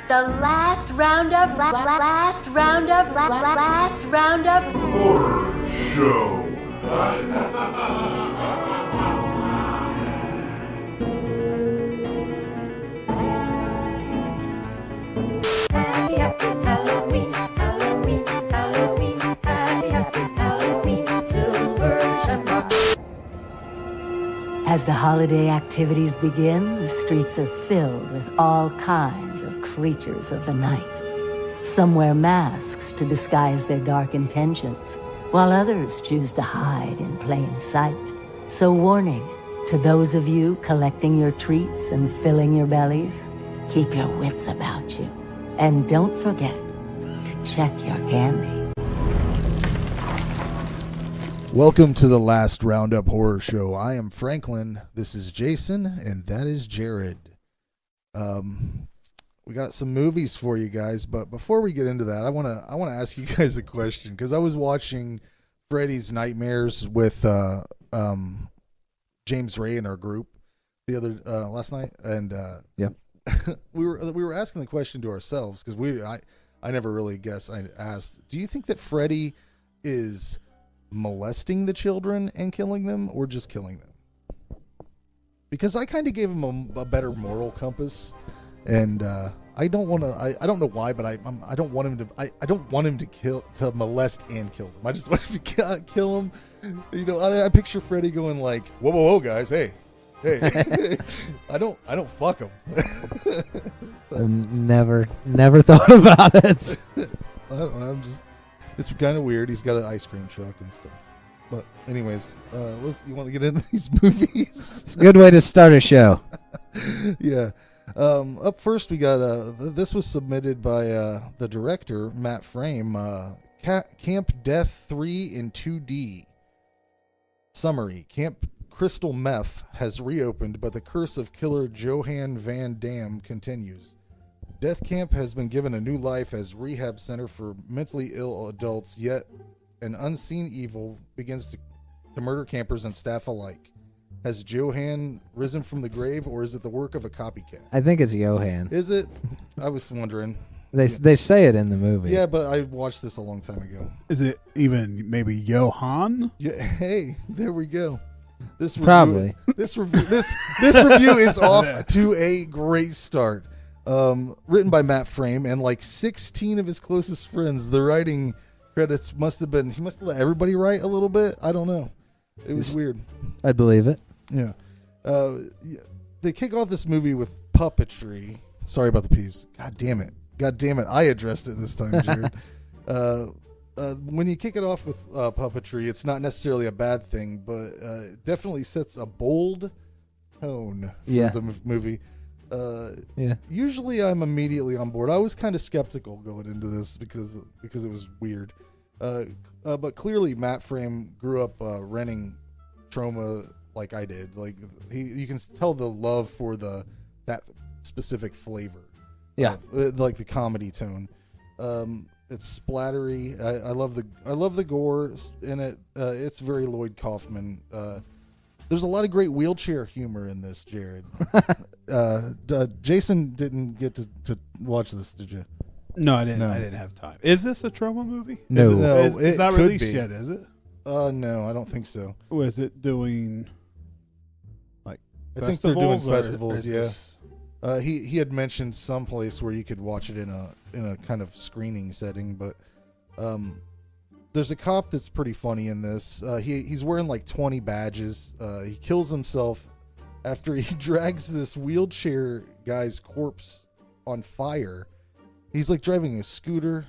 The last round of horror show. Happy Halloween, Halloween, Halloween, happy Halloween, Silver Shamrock. As the holiday activities begin, the streets are filled with all kinds of creatures of the night. Some wear masks to disguise their dark intentions, while others choose to hide in plain sight. So warning to those of you collecting your treats and filling your bellies, keep your wits about you. And don't forget to check your candy. Welcome to the Last Roundup Horror Show. I am Franklin. This is Jason, and that is Jared. We got some movies for you guys, but before we get into that, I want to ask you guys a question, because I was watching Freddy's Nightmares with James Ray in our group the other last night, and yeah, we were asking the question to ourselves, because I never really guessed. I asked, do you think that Freddy is molesting the children and killing them, or just killing them? Because I kind of gave him a better moral compass, and I don't want to. I don't know why, but I don't want him to. I don't want him to molest and kill them. I just want him to kill them. You know, I picture Freddy going like, "Whoa, guys, hey." I don't fuck him. Never thought about it. I'm just. It's kind of weird. He's got an ice cream truck and stuff. But anyways, you want to get into these movies? It's a good way to start a show. Yeah. Up first, we got this was submitted by the director, Matt Frame. Camp Death 3 in 2D. Summary: Camp Crystal Meth has reopened, but the curse of killer Johan Van Dam continues. Death Camp has been given a new life as rehab center for mentally ill adults, yet an unseen evil begins to murder campers and staff alike. Has Johan risen from the grave, or is it the work of a copycat? I think it's Johan. Is it? I was wondering. They say it in the movie. Yeah, but I watched this a long time ago. Is it even maybe Johan? Yeah. Hey, there we go. This review, Probably. This review is off to a great start. Written by Matt Frame and like 16 of his closest friends. The writing credits he must have let everybody write a little bit. I don't know. It was weird. I believe it. Yeah. They kick off this movie with puppetry. Sorry about the P's. God damn it. I addressed it this time, Jared. When you kick it off with puppetry, it's not necessarily a bad thing, but it definitely sets a bold tone for the movie. Usually I'm immediately on board. I was kind of skeptical going into this because it was weird. But clearly Matt Frame grew up renting trauma like I did. Like you can tell the love for that specific flavor. Yeah. Like the comedy tone. It's splattery. I love the gore in it. It's very Lloyd Kaufman. There's a lot of great wheelchair humor in this, Jared. Jason didn't get to watch this, did you? No, I didn't. I didn't have time. Is this a trauma movie? No. It's not released yet, is it? No, I don't think so. Was it doing like I think they're doing festivals. Or Yeah. He had mentioned some place where you could watch it in a kind of screening setting, but there's a cop that's pretty funny in this. He's wearing like 20 badges. He kills himself after he drags this wheelchair guy's corpse on fire. He's like driving a scooter.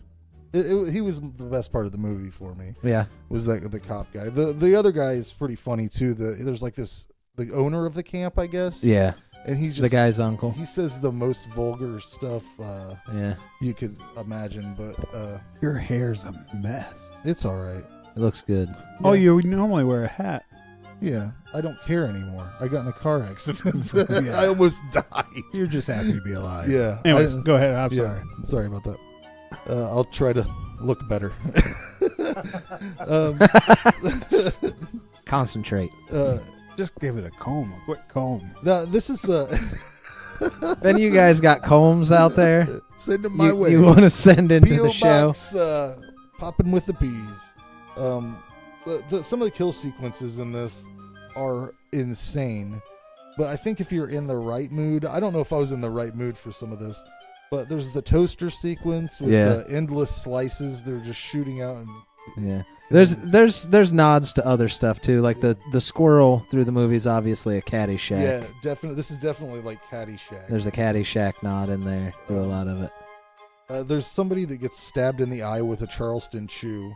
He was the best part of the movie for me. Yeah, was the cop guy. The other guy is pretty funny too. There's like the owner of the camp, I guess. Yeah. And he's just the guy's uncle. He says the most vulgar stuff you could imagine, but your hair's a mess. It's all right. It looks good. Oh, you normally wear a hat. Yeah, I don't care anymore. I got in a car accident. I almost died. You're just happy to be alive. Yeah. Anyways, go ahead. I'm sorry. Sorry about that. I'll try to look better. Concentrate. Just give it a comb, a quick comb. This is If any of you guys got combs out there, Send them my way. you want to send into P.O. the show. Box, popping with the peas. Some of the kill sequences in this are insane, but I think if you're in the right mood, I don't know if I was in the right mood for some of this, but there's the toaster sequence with the endless slices. They're just shooting out. And Yeah. There's nods to other stuff too, like the squirrel through the movie is obviously a Caddyshack. Yeah, definitely. This is definitely like Caddyshack. There's a Caddyshack nod in there through a lot of it. There's somebody that gets stabbed in the eye with a Charleston chew.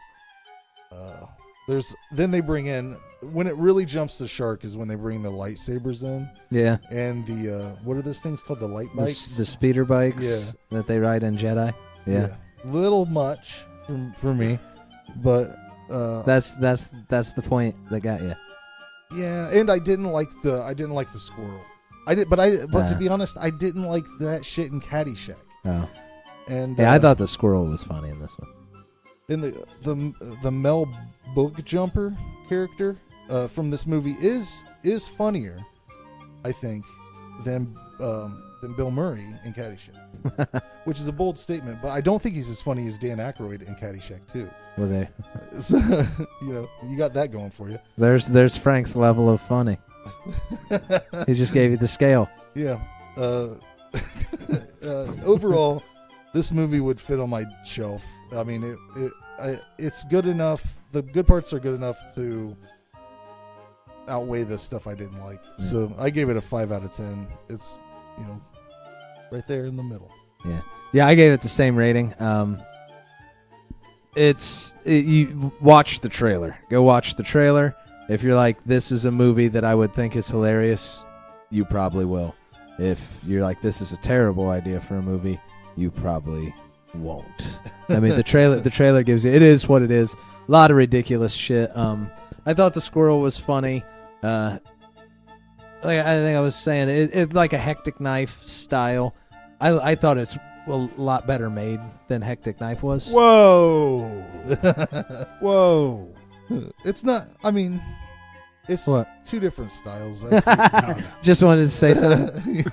Then they bring in, when it really jumps the shark is when they bring the lightsabers in. Yeah. And the what are those things called? The light bikes. The speeder bikes. Yeah. That they ride in Jedi. Yeah. Little much for me, but that's the point that got you. yeah. And I didn't like the squirrel. But to be honest, I didn't like that shit in Caddyshack. Oh. And Yeah, I thought the squirrel was funny in this one. in the Mel Jumper character from this movie is funnier, I think, than Bill Murray in Caddyshack, which is a bold statement. But I don't think he's as funny as Dan Aykroyd in Caddyshack too. Well, there. So, you got that going for you. There's Frank's level of funny. He just gave you the scale. Yeah. Overall, this movie would fit on my shelf. I mean, it's good enough. The good parts are good enough to outweigh the stuff I didn't like. Yeah. So I gave it a 5 out of 10. It's right there in the middle. Yeah, I gave it the same rating. You watch the trailer. Go watch the trailer. If you're like, this is a movie that I would think is hilarious, you probably will. If you're like, this is a terrible idea for a movie, you probably won't. I mean, the trailer gives you, it is what it is. A lot of ridiculous shit. I thought the squirrel was funny. Like I think I was saying, it's like a Hectic Knife style. I thought it's a lot better made than Hectic Knife was. Whoa. Whoa. It's not. I mean, it's What? two different styles. Just wanted to say something.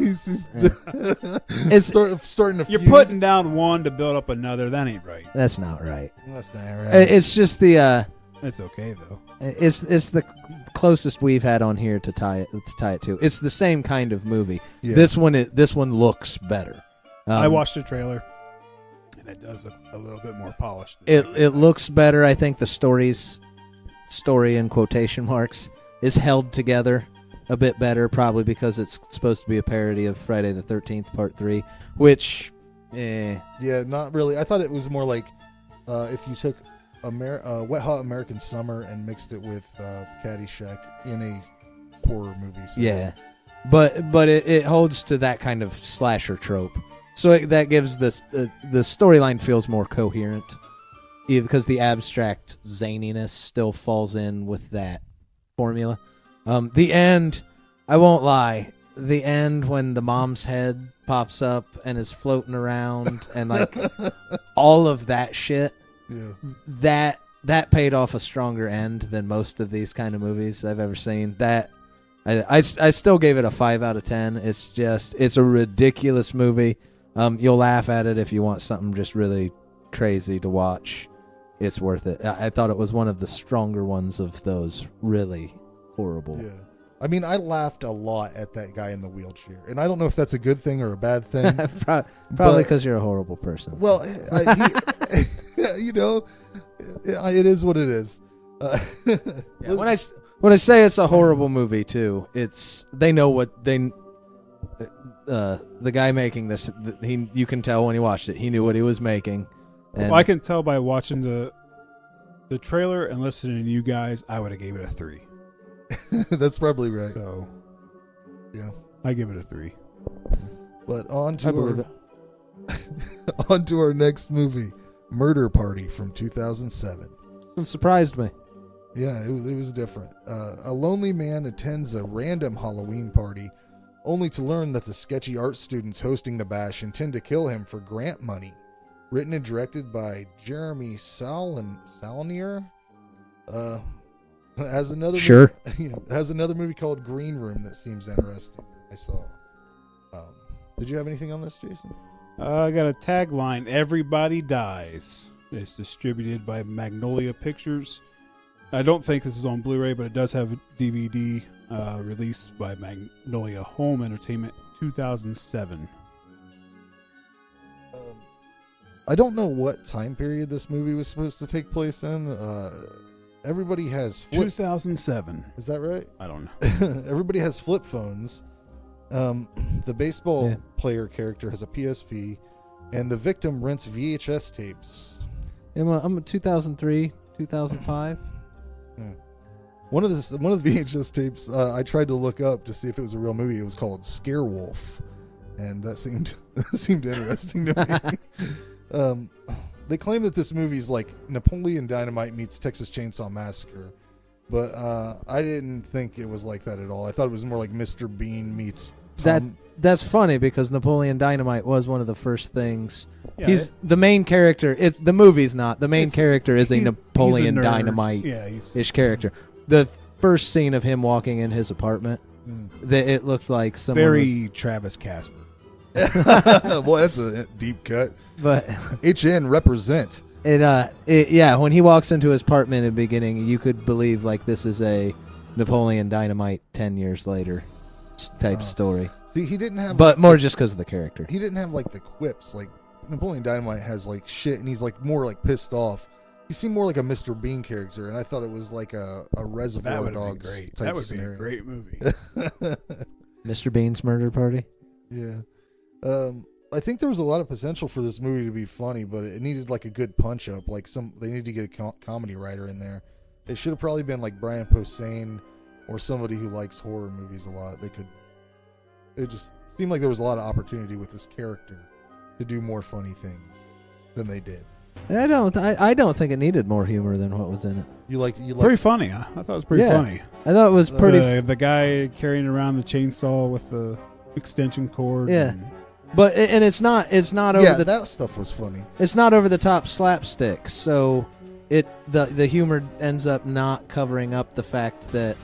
It's starting to. You're feud. putting down one to build up another. That ain't right. That's not right. That's not right. It's just the. It's okay though. It's the closest we've had on here to tie it to. It's the same kind of movie. Yeah. This one looks better. I watched the trailer, and it does look a little bit more polished. It looks better. I think the story in quotation marks is held together a bit better, probably because it's supposed to be a parody of Friday the 13th Part 3, which Yeah, not really. I thought it was more like if you took Wet Hot American Summer and mixed it with Caddyshack in a horror movie. So. yeah. But it holds to that kind of slasher trope. So that gives the storyline feels more coherent, because the abstract zaniness still falls in with that formula. The end, I won't lie. The end when the mom's head pops up and is floating around and like all of that shit. Yeah. That paid off a stronger end than most of these kind of movies I've ever seen. That I still gave it a 5 out of 10. It's a ridiculous movie. You'll laugh at it if you want something just really crazy to watch. It's worth it. I thought it was one of the stronger ones of those really horrible. Yeah. I mean, I laughed a lot at that guy in the wheelchair, and I don't know if that's a good thing or a bad thing. Probably because you're a horrible person. Well, it is what it is. Yeah, when I say it's a horrible movie too, they know what they. The guy making this, you can tell when he watched it, he knew what he was making. And Well, I can tell by watching the trailer and listening to you guys, I would have gave it a 3. That's probably right. So, Yeah. I give it a 3. But I believe on to our next movie, Murder Party from 2007. it surprised me. Yeah, it was different. A lonely man attends a random Halloween party, only to learn that the sketchy art students hosting the bash intend to kill him for grant money. Written and directed by Jeremy Saulnier. Has another movie called Green Room that seems interesting. I saw. Did you have anything on this, Jason? I got a tagline, Everybody Dies. It's distributed by Magnolia Pictures. I don't think this is on Blu-ray, but it does have a DVD released by Magnolia Home Entertainment 2007. I don't know what time period this movie was supposed to take place in. Everybody has 2007. Is that right? I don't know. Everybody has flip phones. The baseball player character has a PSP, and the victim rents VHS tapes. I'm 2003, 2005. One of the VHS tapes I tried to look up to see if it was a real movie. It was called Scarewolf, and that seemed interesting to me. They claim that this movie is like Napoleon Dynamite meets Texas Chainsaw Massacre, but I didn't think it was like that at all. I thought it was more like Mr. Bean meets Tom. That's funny because Napoleon Dynamite was one of the first things. Yeah, he's the main character. It's the movie's not. The main character is a Napoleon he's a nerd. Dynamite-ish character. The first scene of him walking in his apartment, it looked like someone very Travis Casper. Well, that's a deep cut. But HN represent. When he walks into his apartment in the beginning, you could believe like this is a Napoleon Dynamite 10 years later type story. See, he didn't have, but more just because of the character. He didn't have like the quips. Like Napoleon Dynamite has like shit, and he's like more like pissed off. He seemed more like a Mr. Bean character, and I thought it was like a Reservoir Dogs type That would scenario. be a great movie. Mr. Bean's Murder Party. Yeah. I think there was a lot of potential for this movie to be funny, but it needed like a good punch up. Like they need to get a comedy writer in there. It should have probably been like Brian Posehn or somebody who likes horror movies a lot. It just seemed like there was a lot of opportunity with this character to do more funny things than they did. I don't think it needed more humor than what was in it. You like pretty funny. Huh? I thought it was pretty funny. I thought it was pretty. The guy carrying around the chainsaw with the extension cord. Yeah. But it's not over that stuff was funny. It's not over the top slapstick, so the humor ends up not covering up the fact that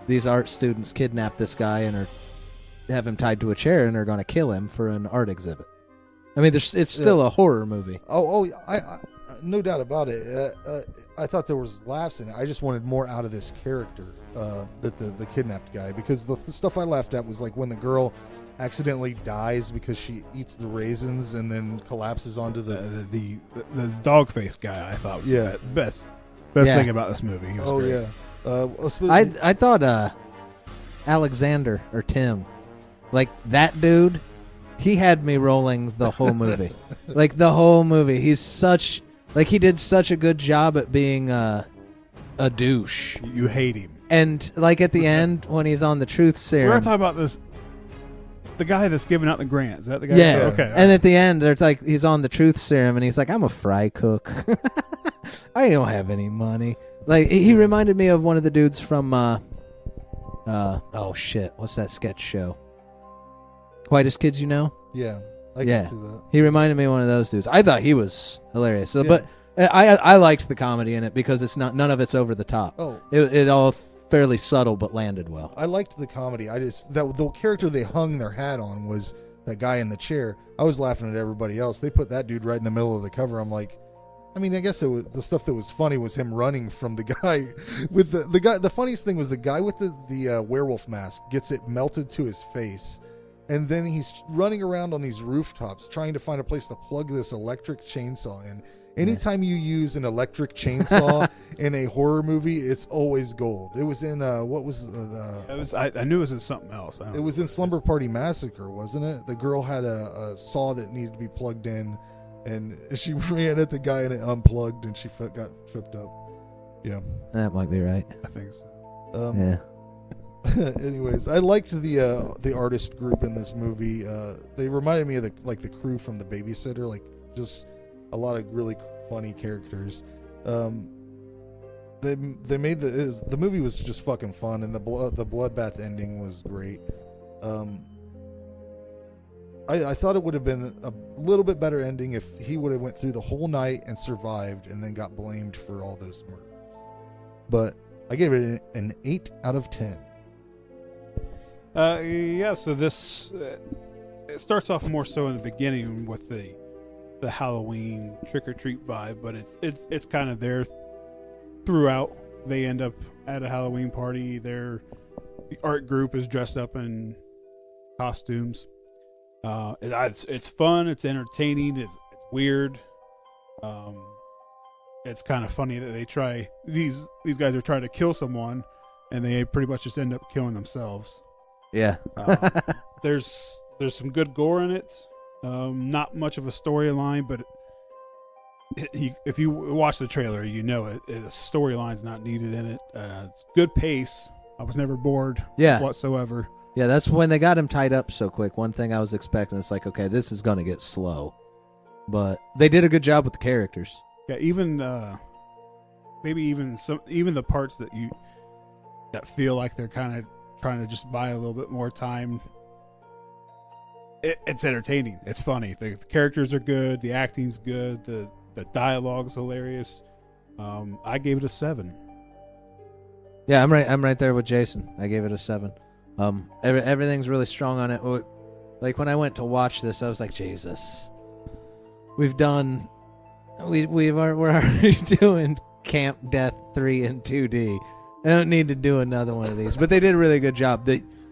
these art students kidnap this guy and have him tied to a chair and are going to kill him for an art exhibit. I mean, it's still a horror movie. I no doubt about it. I thought there was laughs in it. I just wanted more out of this character, that the kidnapped guy, because the stuff I laughed at was like when the girl accidentally dies because she eats the raisins and then collapses onto the dog face guy. I thought was the best thing about this movie. He was great. I thought Alexander or Tim, like that dude, he had me rolling the whole movie. Like the whole movie, he did such a good job at being a douche. You hate him. And like at the end when he's on the truth serum, we're talking about this. The guy that's giving out the grant, is that the guy? Yeah. Okay. And at the end, there's like he's on the truth serum, and he's like, "I'm a fry cook. I don't have any money." Like he reminded me of one of the dudes from, what's that sketch show? Whitest Kids You Know? Yeah, I can see that. He reminded me of one of those dudes. I thought he was hilarious. So, but I liked the comedy in it because it's none of it's over the top. Oh, it all fairly subtle but landed well. I liked the comedy. The character they hung their hat on was that guy in the chair. I was laughing at everybody else. They put that dude right in the middle of the cover. I'm like, I mean, I guess the stuff that was funny was him running from the guy with the guy. The funniest thing was the guy with the werewolf mask gets it melted to his face, and then he's running around on these rooftops trying to find a place to plug this electric chainsaw in. Anytime you use an electric chainsaw in a horror movie, it's always gold. It was in what was I knew it was in something else. It was in Slumber Party Massacre, wasn't it? The girl had a saw that needed to be plugged in, and she ran at the guy and it unplugged, and she got tripped up. Yeah, that might be right. I think so. Anyways, I liked the artist group in this movie. They reminded me of the crew from The Babysitter, like just a lot of really funny characters. They made the movie was just fucking fun, and the bloodbath ending was great. I thought it would have been a little bit better ending if he would have went through the whole night and survived, and then got blamed for all those murders. But I gave it an 8 out of 10. So this it starts off more so in the beginning with the Halloween trick or treat vibe, but it's kind of there throughout. They end up at a Halloween party. The art group is dressed up in costumes. It's fun. It's entertaining. It's weird. It's kind of funny that they try these guys are trying to kill someone, and they pretty much just end up killing themselves. Yeah. There's some good gore in it. Not much of a storyline, but if you watch the trailer, you know it. The storyline's not needed in it. It's good pace. I was never bored whatsoever. Yeah, that's when they got him tied up so quick. One thing I was expecting, it's like, okay, this is going to get slow. But they did a good job with the characters. Yeah, even maybe even the parts that feel like they're kind of trying to just buy a little bit more time. It's entertaining. It's funny. The characters are good. The acting's good. The dialogue's hilarious. I gave it a 7. Yeah, I'm right there with Jason. I gave it a 7. Everything's really strong on it. Like when I went to watch this, I was like, Jesus, we're already doing Camp Death 3 in 2D. I don't need to do another one of these. But they did a really good job.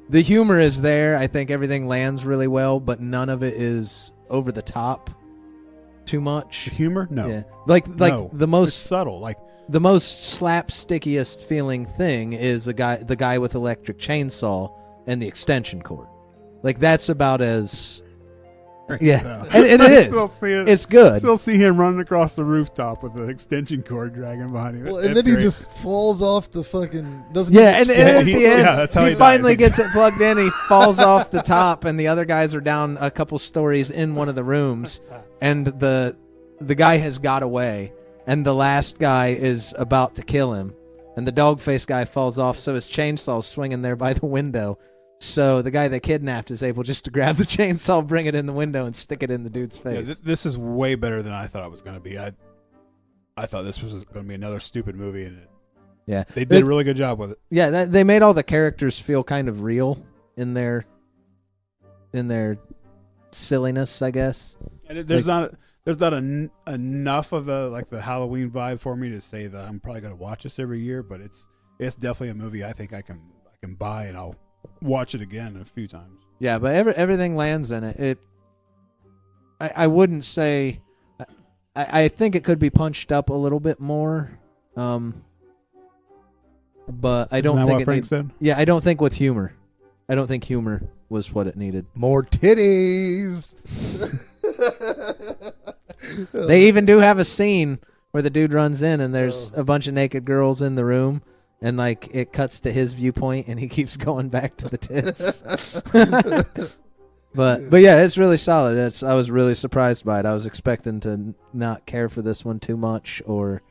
The humor is there. I think everything lands really well, but none of it is over the top too much. The humor? No. Yeah. Like no. the most It's subtle. Like the most slapstickiest feeling thing is the guy with electric chainsaw and the extension cord. Like that's about as yeah, and it is. It's good. Still see him running across the rooftop with the extension cord dragging behind him. Well, and then he just falls off the fucking. Doesn't yeah, and at the end, that's how he finally gets it plugged in. He falls off the top, and the other guys are down a couple stories in one of the rooms, and the guy has got away, and the last guy is about to kill him, and the dog face guy falls off, so his chainsaw's swinging there by the window. So the guy they kidnapped is able just to grab the chainsaw, bring it in the window, and stick it in the dude's face. Yeah, this is way better than I thought it was going to be. I thought this was going to be another stupid movie, and they did a really good job with it. Yeah, they made all the characters feel kind of real in their silliness, I guess. And there's not enough of the Halloween vibe for me to say that I'm probably going to watch this every year, but it's definitely a movie I think I can buy, and I'll watch it again a few times. Yeah, but everything lands in it. I wouldn't say. I think it could be punched up a little bit more. But I don't think it needs. Yeah, I don't think with humor. I don't think humor was what it needed. More titties. They even do have a scene where the dude runs in and there's a bunch of naked girls in the room. And like it cuts to his viewpoint, and he keeps going back to the tits. but yeah, it's really solid. I was really surprised by it. I was expecting to not care for this one too much, or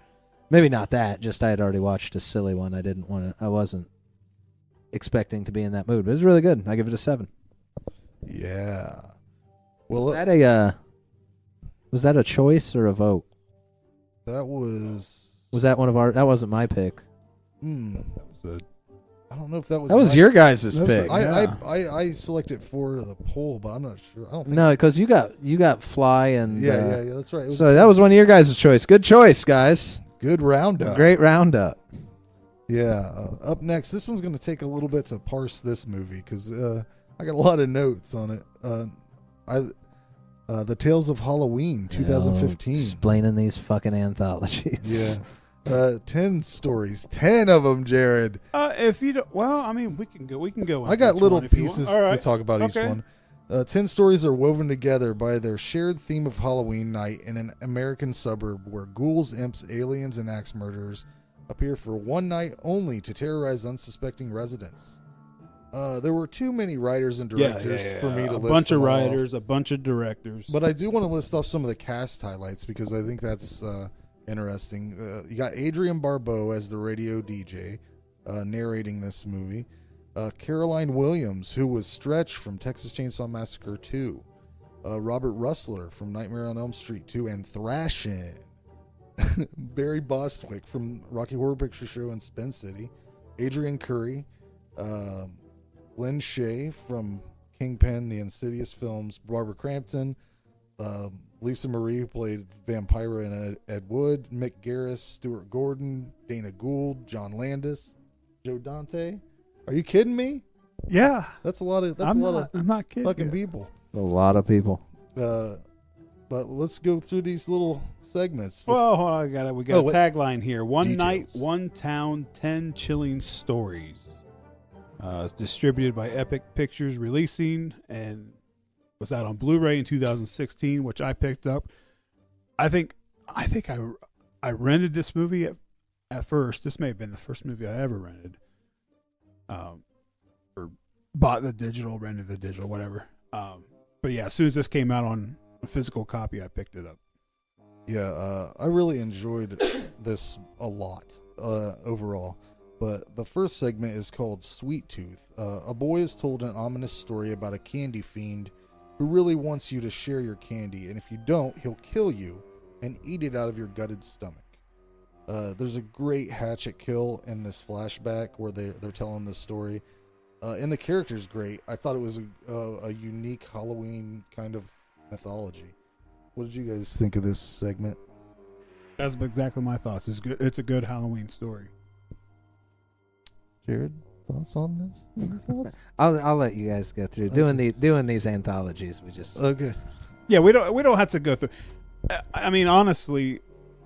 maybe not that. Just I had already watched a silly one. I wasn't expecting to be in that mood. But it was really good. I give it a 7. Yeah. Well, was that a choice or a vote? That was that one of our? That wasn't my pick. I don't know if that was. That was your guys' pick. I selected for the poll, but I'm not sure. I don't think. No, because you got Fly and yeah, that's right. So that was one of your guys' choice. Good choice, guys. Good roundup. Great roundup. Yeah. Up next, this one's going to take a little bit to parse this movie because I got a lot of notes on it. The Tales of Halloween, 2015. Explaining these fucking anthologies. Yeah. 10 stories, 10 of them, Jared. If you don't, well, I mean, we can go. I got little pieces to talk about each one. 10 stories are woven together by their shared theme of Halloween night in an American suburb where ghouls, imps, aliens, and axe murderers appear for one night only to terrorize unsuspecting residents. There were too many writers and directors for me to list. A bunch of them writers, off. a bunch of directors. But I do want to list off some of the cast highlights because I think that's interesting. You got Adrienne Barbeau as the radio DJ narrating this movie. Caroline Williams, who was Stretch from Texas Chainsaw Massacre 2. Robert Russler from Nightmare on Elm Street 2 and Thrashin'. Barry Bostwick from Rocky Horror Picture Show and Spin City. Adrian Curry. Lynn Shay from Kingpin, the Insidious films, Barbara Crampton, Lisa Marie, who played Vampira and Ed Wood, Mick Garris, Stuart Gordon, Dana Gould, John Landis, Joe Dante. Are you kidding me? Yeah, That's a lot of I'm not kidding. fucking people. A lot of people. But let's go through these little segments. Well, hold on, we got a wait. tagline here: One Details. night, one town, 10 chilling stories. It's distributed by Epic Pictures Releasing and was out on Blu-ray in 2016, which I picked up. I think I rented this movie at first. This may have been the first movie I ever rented, or bought the digital, rented the digital, whatever. But yeah, as soon as this came out on a physical copy, I picked it up. Yeah, I really enjoyed this a lot overall. But the first segment is called Sweet Tooth. A boy is told an ominous story about a candy fiend who really wants you to share your candy, and if you don't, he'll kill you and eat it out of your gutted stomach. There's a great hatchet kill in this flashback where they're telling this story. And the character's great. I thought it was a unique Halloween kind of mythology. What did you guys think of this segment? That's exactly my thoughts. It's good. It's a good Halloween story. Jared, thoughts on this? Any thoughts? I'll let you guys go through doing these anthologies. We just Okay. Yeah, we don't have to go through. I mean, honestly,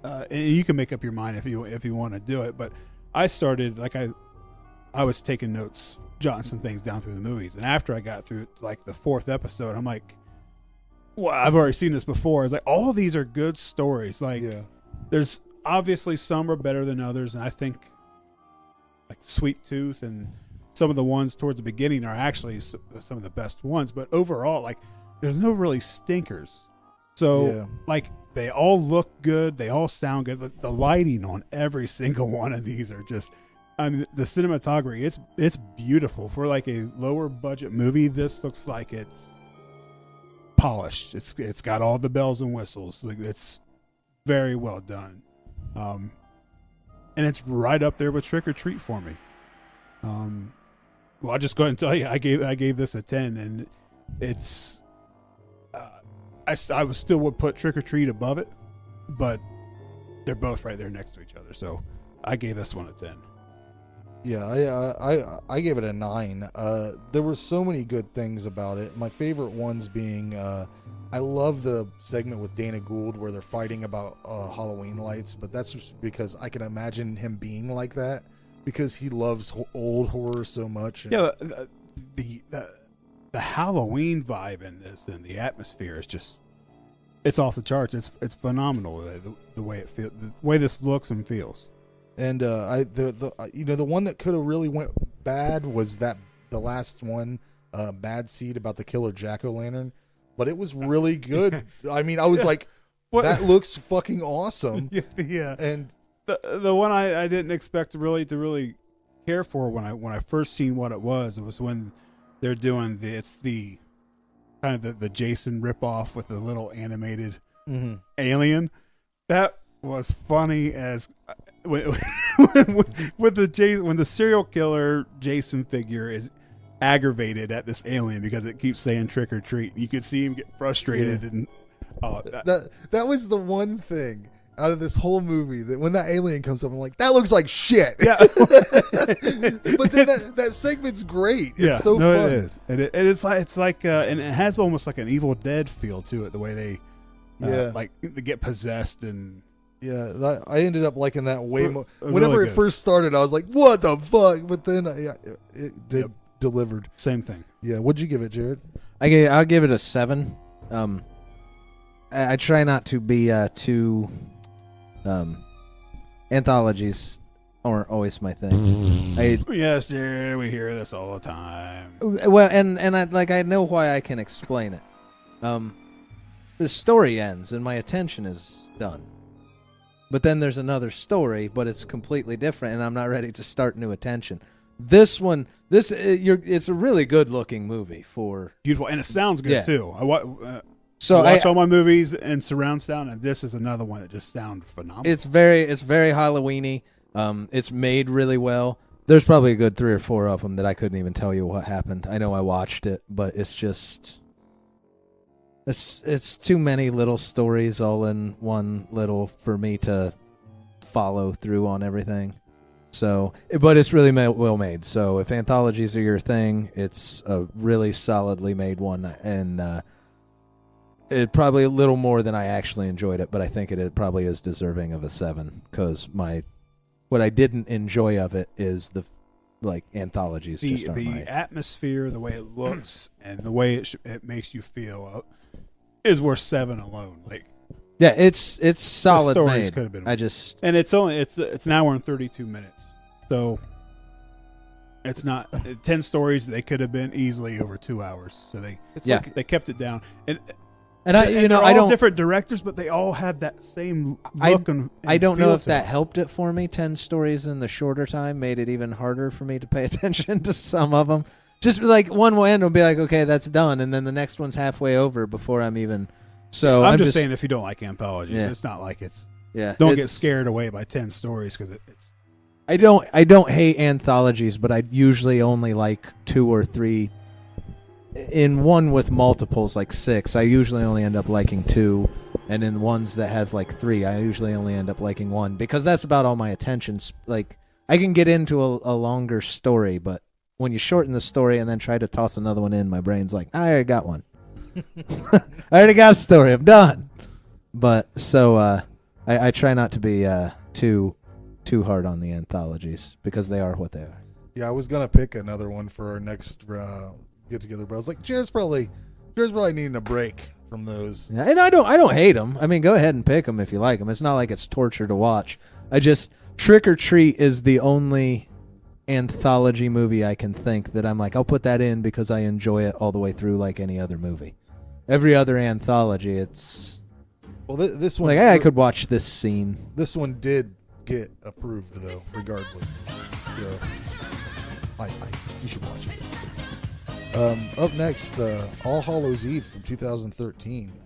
and you can make up your mind if you want to do it. But I started I was taking notes, jotting some things down through the movies, and after I got through like the 4th episode, I'm like, well, I've already seen this before. It's like all of these are good stories. Like, Yeah. there's obviously some are better than others, and I think like Sweet Tooth and some of the ones towards the beginning are actually some of the best ones. But overall, like, there's no really stinkers. So Yeah. like they all look good, they all sound good. The lighting on every single one of these are just, I mean, the cinematography, it's beautiful for like a lower budget movie. This looks like it's polished. It's got all the bells and whistles. Like, it's very well done. And it's right up there with Trick or Treat for me. Well, I'll just go ahead and tell you, I gave this a 10, and it's I still would put Trick or Treat above it, but they're both right there next to each other. So I gave this one a 10. Yeah, I gave it a 9. There were so many good things about it. My favorite ones being, I love the segment with Dana Gould where they're fighting about Halloween lights, but that's just because I can imagine him being like that because he loves old horror so much. Yeah, the Halloween vibe in this and the atmosphere is just, it's off the charts. It's phenomenal the way it feels, the way this looks and feels. And the one that could have really went bad was the last one, Bad Seed, about the killer jack-o'-lantern, but it was really good. I mean, I was like, that looks fucking awesome. Yeah. And the one I didn't expect to really care for when I first seen what it was when they're doing the kind of the Jason ripoff with the little animated alien. That was funny as with when the serial killer Jason figure is aggravated at this alien because it keeps saying trick or treat. You could see him get frustrated and that was the one thing out of this whole movie that when that alien comes up, I'm like, that looks like shit. Yeah. But then that segment's great. It's so fun. It is. And it's like and it has almost like an Evil Dead feel to it, the way they like they get possessed and yeah, I ended up liking that way more. Really Whenever it good. first started, I was like, what the fuck? But then it delivered. Same thing. Yeah, what'd you give it, Jared? I'll give it a 7. I try not to be too anthologies aren't always my thing. Yes, dear, we hear this all the time. Well, and I know why I can explain it. The story ends and my attention is done. But then there's another story, but it's completely different, and I'm not ready to start new attention. This one, it's a really good-looking movie for Beautiful, and it sounds good too. I watch all my movies in surround sound, and this is another one that just sounds phenomenal. It's very Halloween-y. It's made really well. There's probably a good 3 or 4 of them that I couldn't even tell you what happened. I know I watched it, but it's just it's too many little stories all in one little for me to follow through on everything. So, but it's really well made. So if anthologies are your thing, it's a really solidly made one, and it probably a little more than I actually enjoyed it, but I think it probably is deserving of a 7 because what I didn't enjoy of it is the anthologies. The atmosphere, the way it looks, and the way it makes you feel is worth 7 alone. Yeah, it's solid stories made. Could have been. And it's an hour and 32 minutes, so it's not 10 stories. They could have been easily over 2 hours. So they kept it down. And I don't different directors, but they all had that same look. I don't know if that helped it for me. 10 stories in the shorter time made it even harder for me to pay attention to some of them. Just one will end and be like, okay, that's done, and then the next one's halfway over before I'm even. So I'm just saying, if you don't like anthologies, it's not like it's. Yeah, don't get scared away by 10 stories because it's. I don't hate anthologies, but I usually only like 2 or 3. In one with multiples, like 6, I usually only end up liking 2, and in ones that have 3, I usually only end up liking 1 because that's about all my attention. I can get into a longer story, but when you shorten the story and then try to toss another one in, my brain's like, I already got one. I already got a story. I'm done. But so I try not to be too hard on the anthologies because they are what they are. Yeah, I was gonna pick another one for our next get together, but I was like, Jared's probably needing a break from those. Yeah, and I don't hate them. I mean, go ahead and pick them if you like them. It's not like it's torture to watch. Trick or Treat is the only anthology movie I can think that I'm like, I'll put that in because I enjoy it all the way through like any other movie. Every other anthology, it's this one I could watch this scene. This one did get approved though, regardless. You should watch it. Up next, All Hallows Eve from 2013.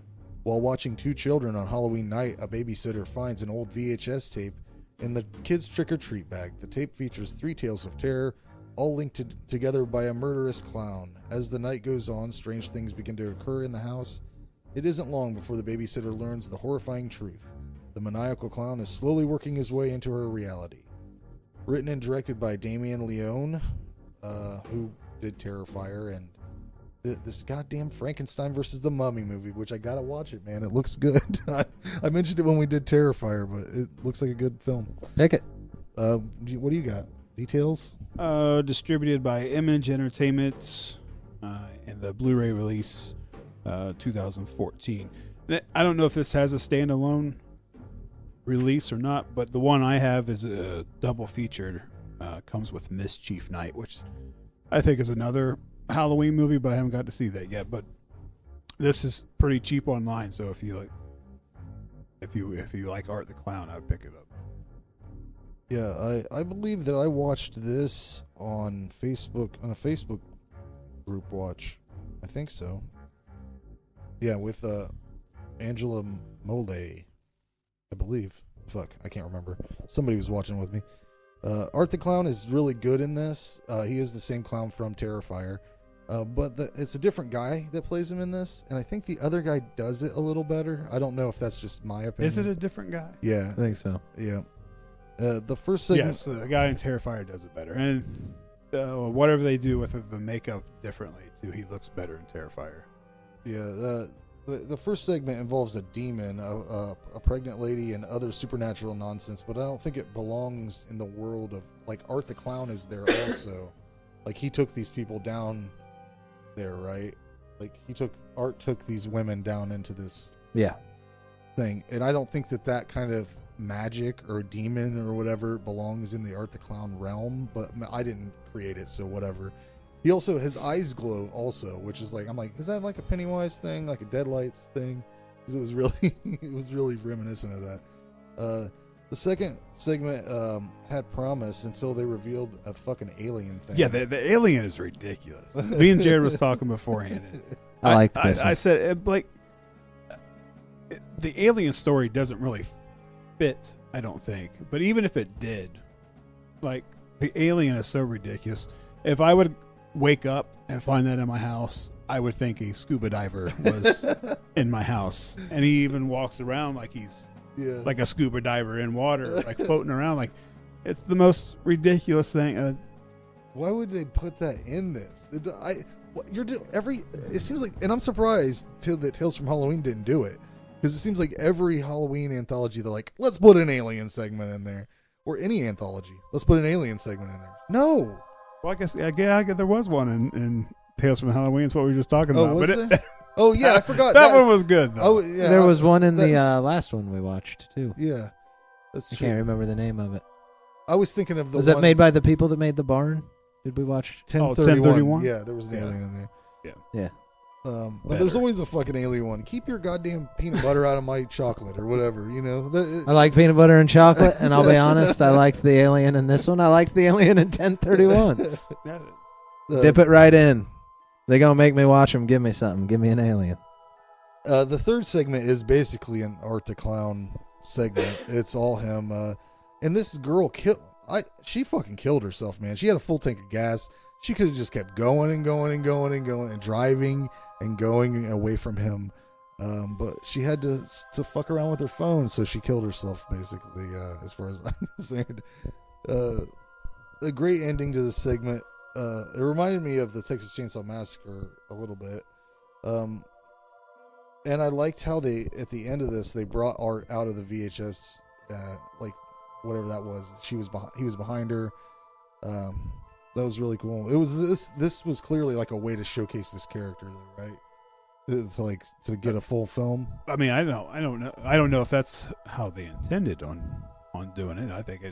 While watching 2 children on Halloween night, a babysitter finds an old VHS tape in the kids' trick-or-treat bag. The tape features 3 tales of terror, all linked together by a murderous clown. As the night goes on, strange things begin to occur in the house. It isn't long before the babysitter learns the horrifying truth. The maniacal clown is slowly working his way into her reality. Written and directed by Damien Leone, who did Terrifier and this goddamn Frankenstein versus the Mummy movie, which I gotta watch it, man. It looks good. I mentioned it when we did Terrifier, but it looks like a good film. Pick it. What do you got? Details? Distributed by Image Entertainment and the Blu-ray release 2014. I don't know if this has a standalone release or not, but the one I have is a double featured. Comes with Mischief Night, which I think is another Halloween movie, but I haven't got to see that yet. But this is pretty cheap online, so if you like Art the Clown, I would pick it up. Yeah, I believe that I watched this on Facebook, on a Facebook group watch. I think so. Yeah, with Angela Mole, I believe. Fuck, I can't remember. Somebody was watching with me. Art the Clown is really good in this. He is the same clown from Terrifier. But it's a different guy that plays him in this. And I think the other guy does it a little better. I don't know if that's just my opinion. Is it a different guy? Yeah. I think so. Yeah. The first segment... Yes, the guy in Terrifier does it better. And whatever they do with the makeup differently, too, he looks better in Terrifier. Yeah, the first segment involves a demon, a pregnant lady, and other supernatural nonsense, but I don't think it belongs in the world of, like, Art the Clown is there also. Like, he took these people down there, right? Like, Art took these women down into this thing, and I don't think that kind of magic or demon or whatever belongs in the Art the Clown realm, but I didn't create it, so whatever. He also, his eyes glow also, which is like, I'm like, is that like a Pennywise thing, like a Deadlights thing? Because it was really reminiscent of that. The second segment had promise until they revealed a fucking alien thing. Yeah, the alien is ridiculous. Me and Jared was talking beforehand. I like this. I said, the alien story doesn't really fit, I don't think. But even if it did, like, the alien is so ridiculous. If I would wake up and find that in my house, I would think a scuba diver was in my house. And he even walks around like he's like a scuba diver in water, like floating around. Like, it's the most ridiculous thing. Why would they put that in this? It seems like, and I'm surprised that Tales from Halloween didn't do it, because it seems like every Halloween anthology they're like, let's put an alien segment in there, or any anthology, let's put an alien segment in there. No. Well, I guess there was one in Tales from Halloween. That's what we were just talking about. Was there? Oh yeah, I forgot that one was good though. Oh yeah, there was one in the last one we watched too. Yeah, that's true. I can't remember the name of it. I was thinking of the. Was that made by the people that made the barn? Did we watch 1031? Yeah, there was an alien in there. Yeah. But there's always a fucking alien one. Keep your goddamn peanut butter out of my chocolate or whatever, you know. I like peanut butter and chocolate, and I'll be honest, I liked the alien in this one. I liked the alien in 1031. Dip it right in. They gonna make me watch them. Give me something. Give me an alien. The third segment is basically an Art the Clown segment. It's all him. And this girl she fucking killed herself, man. She had a full tank of gas. She could have just kept going and going and going and going and driving and going away from him. But she had to fuck around with her phone, so she killed herself, basically, as far as I'm concerned. A great ending to this segment. It reminded me of the Texas Chainsaw Massacre a little bit. And I liked how at the end of this, they brought Art out of the VHS, like whatever that was. He was behind her. That was really cool. It was this was clearly like a way to showcase this character, though, right? To get a full film. I mean, I don't know if that's how they intended on doing it. I think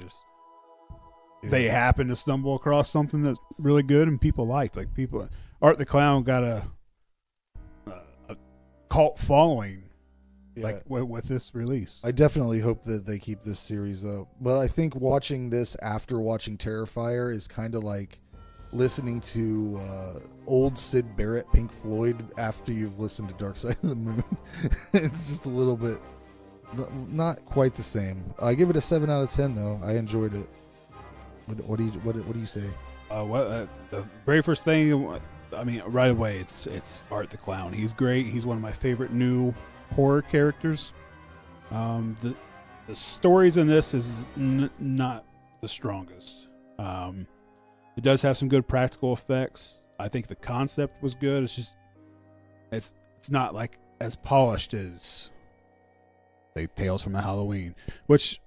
they happened to stumble across something that's really good and people liked. Like Art the Clown got a cult following, like with this release. I definitely hope that they keep this series up. But I think watching this after watching Terrifier is kind of like listening to old Syd Barrett Pink Floyd after you've listened to Dark Side of the Moon. It's just a little bit not quite the same. I give it a 7 out of 10 though. I enjoyed it. What do you say? The very first thing, I mean, right away, it's Art the Clown. He's great. He's one of my favorite new horror characters. The stories in this is not the strongest. It does have some good practical effects. I think the concept was good. It's just it's not like as polished as Tales from Halloween, which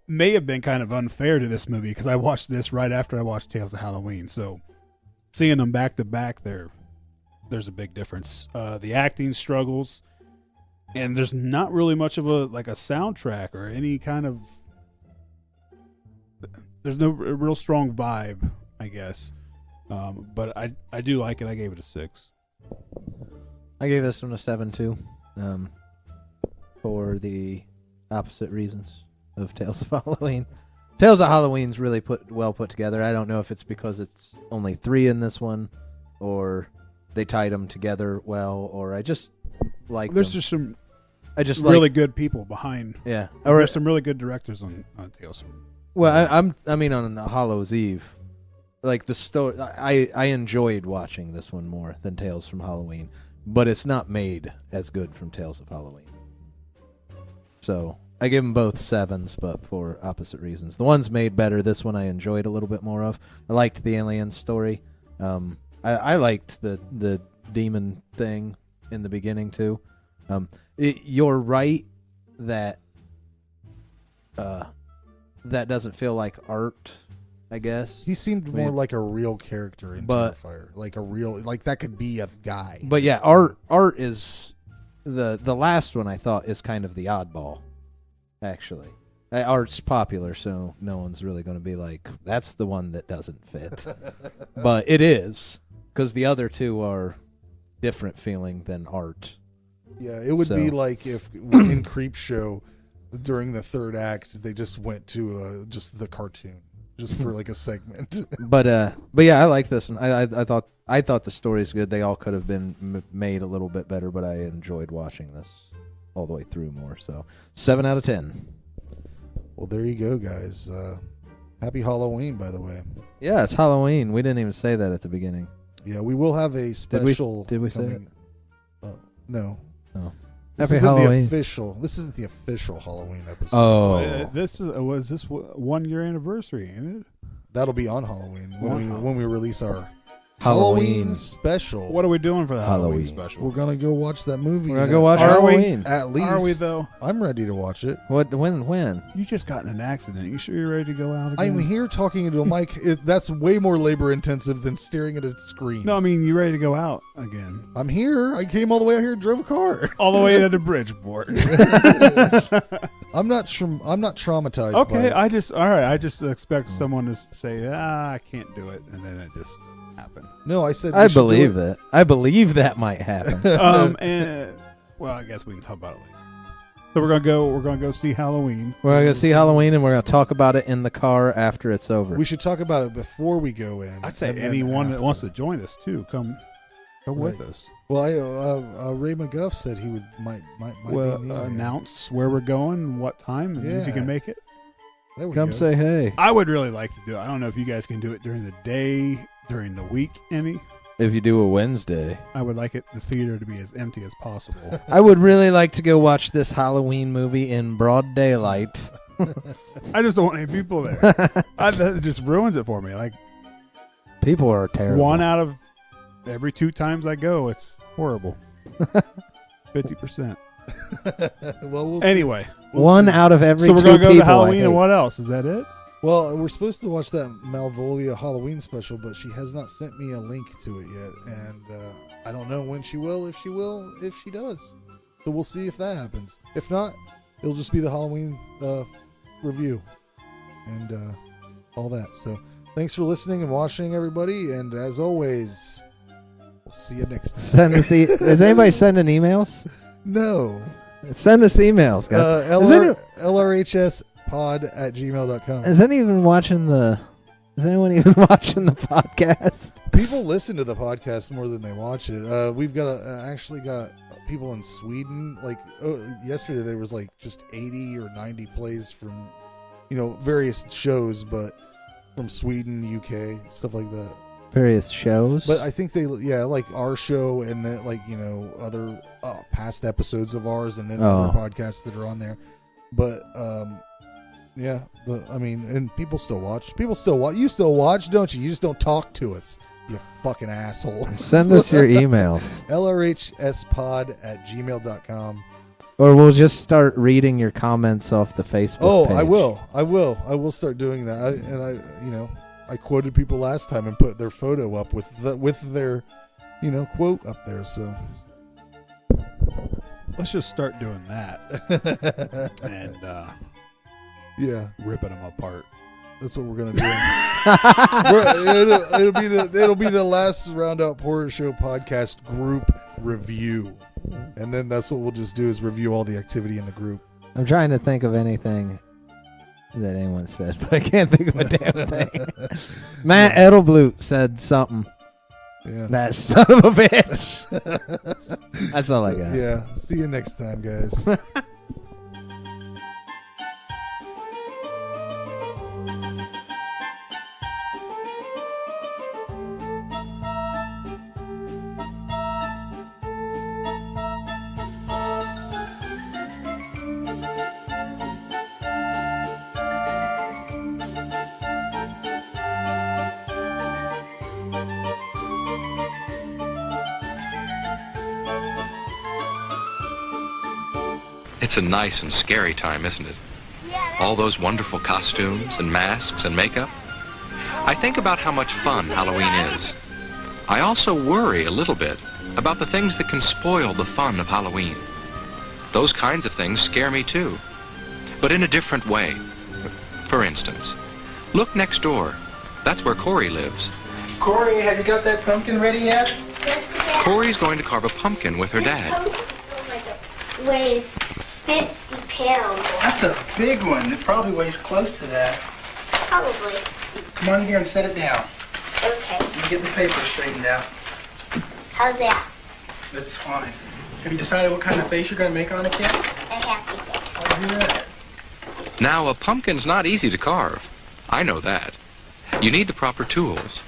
may have been kind of unfair to this movie because I watched this right after I watched Tales of Halloween. So seeing them back to back, there's a big difference. The acting struggles, and there's not really much of a soundtrack or any kind of. There's no real strong vibe, I guess. But I do like it. I gave it a 6. I gave this one a 7 too, for the opposite reasons of Tales of Halloween. Tales of Halloween's really well put together. I don't know if it's because it's only 3 in this one, or they tied them together well, or I just like. There's them. just some. I just really good people behind. Yeah, or there's some really good directors on Tales from. Well, I mean on Hallows Eve, like the story. I enjoyed watching this one more than Tales from Halloween, but it's not made as good from Tales of Halloween. So I give them both 7s, but for opposite reasons. The one's made better. This one I enjoyed a little bit more of. I liked the alien story. I liked the demon thing in the beginning too. You're right that that doesn't feel like Art, I guess. He seemed more like a real character in Terrifier. Like a real, like that could be a guy. But yeah, Art is the last one I thought is kind of the oddball, actually. Art's popular, so no one's really going to be like, that's the one that doesn't fit. But it is, because the other two are different feeling than Art. Yeah, it would be like if in Creepshow during the third act they just went to just the cartoon just for like a segment. But yeah, I like this one. I thought the story's good. They all could have been made a little bit better, but I enjoyed watching this all the way through more. So 7 out of 10. Well, there you go, guys. Happy Halloween, by the way. Yeah, it's Halloween. We didn't even say that at the beginning. Yeah, we will have a special. Did we say it? No. Oh. This Happy isn't Halloween. the official. This isn't the official Halloween episode. Oh. This was this 1 year anniversary, ain't it? That'll be on Halloween when we release our Halloween special. What are we doing for the Halloween We're special? gonna go watch that movie. We're going to go watch Are we? Halloween. At least. Are we, though? I'm ready to watch it. When? You just got in an accident. You sure you're ready to go out again? I'm here talking into a mic. That's way more labor intensive than staring at a screen. No, I mean, you ready to go out again? I'm here. I came all the way out here and drove a car. All the way to Bridgeport. I'm not traumatized. Okay, by it. I just expect someone to say, I can't do it, and then it just happened. No, I said. I believe that. I believe that might happen. Well, I guess we can talk about it later. So we're gonna go see Halloween. We're going to see Halloween, and we're going to talk about it in the car after it's over. We should talk about it before we go in. I'd say and then anyone that after. wants to join us too, come with us. Well, Ray McGuff said he might Well, be in the area. announce where we're going, what time, and if you Yeah. can make it. There we Come go. say hey. I would really like to do it. I don't know if you guys can do it during the day, during the week, any. If you do a Wednesday. I would like the theater to be as empty as possible. I would really like to go watch this Halloween movie in broad daylight. I just don't want any people there. That just ruins it for me. Like People are terrible. 1 out of every 2 times I go, it's horrible. 50%. Well, we'll Anyway, One see. out of every so we're 2 gonna go people to Halloween, I and hate. what else? Is that it? Well, we're supposed to watch that Malvolia Halloween special, but she has not sent me a link to it yet, and I don't know when she will, if she does. So we'll see if that happens. If not, it'll just be the Halloween review and all that. So thanks for listening and watching, everybody, and as always, we'll see you next time. Is anybody sending emails? No. Send us emails, guys. LRHSpod@gmail.com. Is anyone even watching the podcast? People listen to the podcast more than they watch it. We've got actually got people in Sweden. Like yesterday, there was like just 80 or 90 plays from, various shows, but from Sweden, UK, stuff like that. Various shows. But I think like our show and then other past episodes of ours, and then other podcasts that are on there. But and people still watch. You still watch, don't you? You just don't talk to us, you fucking assholes. Send us your emails. LRHSpod@gmail.com. Or we'll just start reading your comments off the Facebook page. I will start doing that. I quoted people last time and put their photo up with their quote up there. So Let's just start doing that and ripping them apart. That's what we're gonna do. It'll be the last Roundup Horror Show podcast group review, and then that's what we'll just do is review all the activity in the group. I'm trying to think of anything that anyone said, but I can't think of a damn thing. Matt Edelblut said something. Yeah. That son of a bitch. That's all I got. Yeah. See you next time, guys. It's a nice and scary time, isn't it? All those wonderful costumes and masks and makeup. I think about how much fun Halloween is. I also worry a little bit about the things that can spoil the fun of Halloween. Those kinds of things scare me too, but in a different way. For instance, look next door. That's where Corey lives. Corey, have you got that pumpkin ready yet? Corey's going to carve a pumpkin with her dad. Weighs 50 pounds. That's a big one. It probably weighs close to that. Probably. Come on here and set it down. Okay. Let me get the paper straightened out. How's that? That's fine. Have you decided what kind of face you're going to make on it yet? A happy face. I'll do that. Now, a pumpkin's not easy to carve. I know that. You need the proper tools.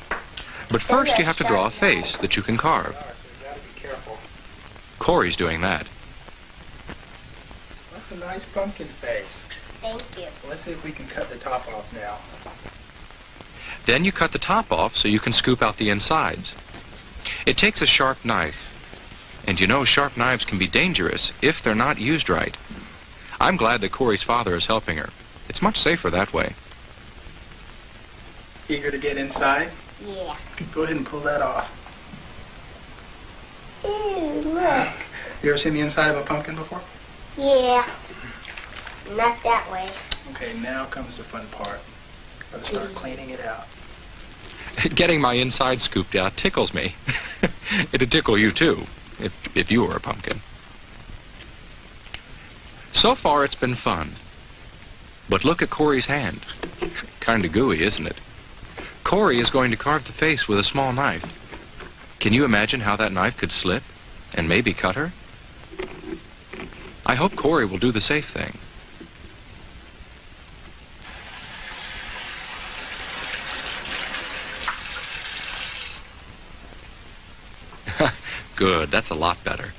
But first you have to draw a face that you can carve. So you gotta be careful. Corey's doing that. That's a nice pumpkin face. Thank you. Let's see if we can cut the top off now. Then you cut the top off so you can scoop out the insides. It takes a sharp knife. And you know sharp knives can be dangerous if they're not used right. I'm glad that Corey's father is helping her. It's much safer that way. Eager to get inside? Yeah. Go ahead and pull that off. Ew, look. You ever seen the inside of a pumpkin before? Yeah. Not that way. Okay, now comes the fun part. Let's start cleaning it out. Getting my inside scooped out tickles me. It'd tickle you too, if you were a pumpkin. So far it's been fun. But look at Corey's hand. Kinda gooey, isn't it? Corey is going to carve the face with a small knife. Can you imagine how that knife could slip and maybe cut her? I hope Corey will do the safe thing. Good, that's a lot better.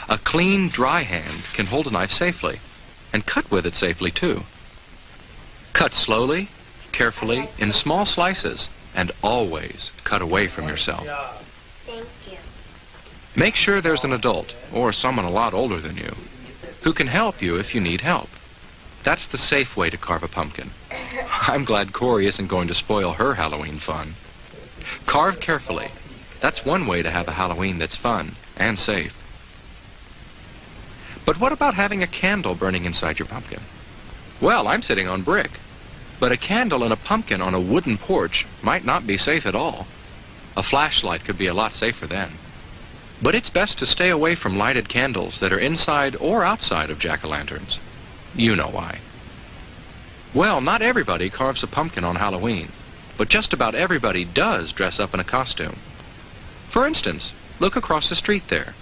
A clean, dry hand can hold a knife safely, and cut with it safely too. Cut slowly, carefully, in small slices, and always cut away from yourself. Thank you. Make sure there's an adult, or someone a lot older than you, who can help you if you need help. That's the safe way to carve a pumpkin. I'm glad Corey isn't going to spoil her Halloween fun. Carve carefully. That's one way to have a Halloween that's fun and safe. But what about having a candle burning inside your pumpkin? Well, I'm sitting on brick. But a candle and a pumpkin on a wooden porch might not be safe at all. A flashlight could be a lot safer then. But it's best to stay away from lighted candles that are inside or outside of jack-o'-lanterns. You know why. Well, not everybody carves a pumpkin on Halloween, but just about everybody does dress up in a costume. For instance, look across the street there.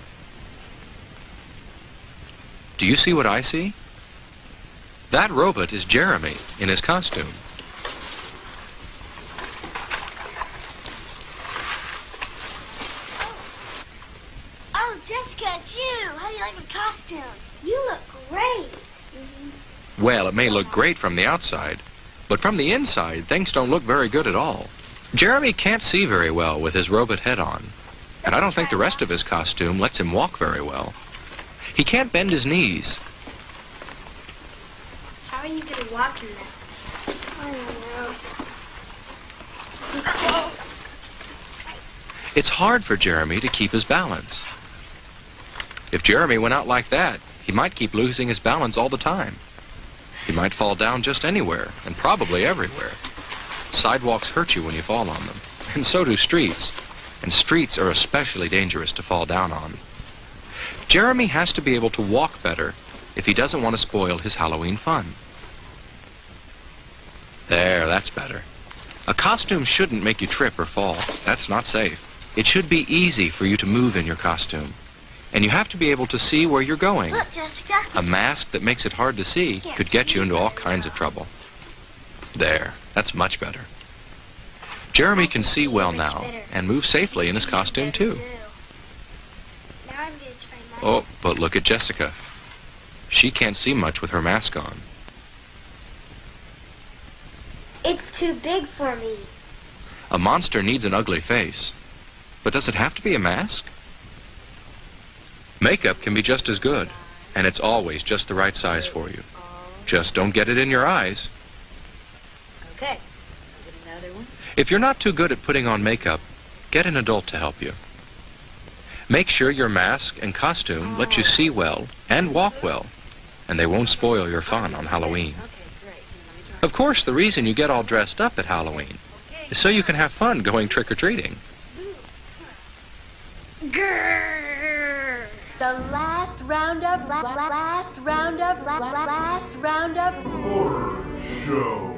Do you see what I see? That robot is Jeremy in his costume. Oh, Jessica, it's you. How do you like my costume? You look great. Well, it may look great from the outside, but from the inside, things don't look very good at all. Jeremy can't see very well with his robot head on, and I don't think the rest of his costume lets him walk very well. He can't bend his knees. How are you going to walk in that? I don't know. It's hard for Jeremy to keep his balance. If Jeremy went out like that, he might keep losing his balance all the time. He might fall down just anywhere, and probably everywhere. Sidewalks hurt you when you fall on them, and so do streets. And streets are especially dangerous to fall down on. Jeremy has to be able to walk better if he doesn't want to spoil his Halloween fun. There, that's better. A costume shouldn't make you trip or fall. That's not safe. It should be easy for you to move in your costume. And you have to be able to see where you're going. Look, Jessica. A mask that makes it hard to see could get you into all kinds of trouble. There, that's much better. Jeremy can see well now and move safely in his costume too. Now I'm going to try my... Oh, but look at Jessica. She can't see much with her mask on. It's too big for me. A monster needs an ugly face. But does it have to be a mask? Makeup can be just as good, and it's always just the right size for you. Just don't get it in your eyes. Okay. Get another one. If you're not too good at putting on makeup, get an adult to help you. Make sure your mask and costume let you see well and walk well, and they won't spoil your fun on Halloween. Of course, the reason you get all dressed up at Halloween is so you can have fun going trick-or-treating. Grrr. The last round of Horror Show.